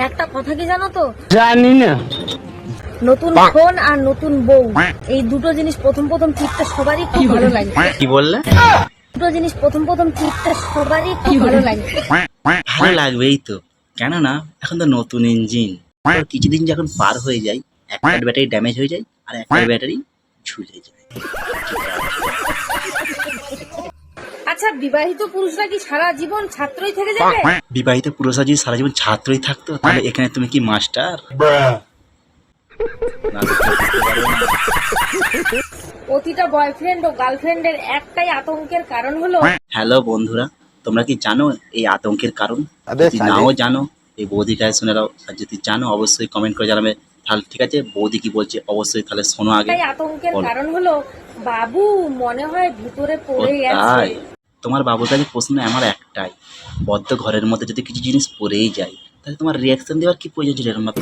একটা কথা কি জানো তো? জানি না। নতুন ফোন আর নতুন বউ, এই দুটো জিনিস প্রথম প্রথম টিপতে সবারই খুব ভালো লাগে। কি বললে? দুটো জিনিস প্রথম প্রথম টিপতে সবারই খুব ভালো লাগে। ভালো লাগবেই তো, কেননা এখন তো নতুন ইঞ্জিন। কিছুদিন যখন পার হয়ে যায়, একটা ব্যাটারি ড্যামেজ হয়ে যায় আর একটা ব্যাটারি ঝুলে যায়। আচ্ছা, বিবাহিত পুরুষরা কি সারা জীবন ছাত্রই থেকে যাবে? বিবাহিত পুরুষরা যদি সারা জীবন ছাত্রই থাকতো, তাহলে এখানে তুমি কি মাস্টার? না, তো কেউ বুঝতে পারবে না। প্রতিটা বয়ফ্রেন্ড ও গার্লফ্রেন্ডের একটাই আতঙ্কের কারণ হলো হ্যালো বন্ধুরা, তোমরা কি জানো এই আতঙ্কের কারণ? আবে যদি সালে। নাও জানো, এই বৌদি কাছে শুনে নাও। আর যদি জানো, অবশ্যই কমেন্ট করে জানাবে। তাহলে ঠিক আছে, বৌদি কি বলছে অবশ্যই তাহলে শোনো আগে। একটাই আতঙ্কের বলো। কারণ হলো বাবু মনে হয় ভিতরে ও পড়ে গেছে। তাই? তোমার বাবুর কাছে প্রশ্ন আমার একটাই, বদ্ধ ঘরের মধ্যে যদি কিছু জিনিস পড়েই যায়, তাহলে তোমার রিয়াকশন দেওয়ার কি প্রয়োজন ছিল এরকম ভাবে?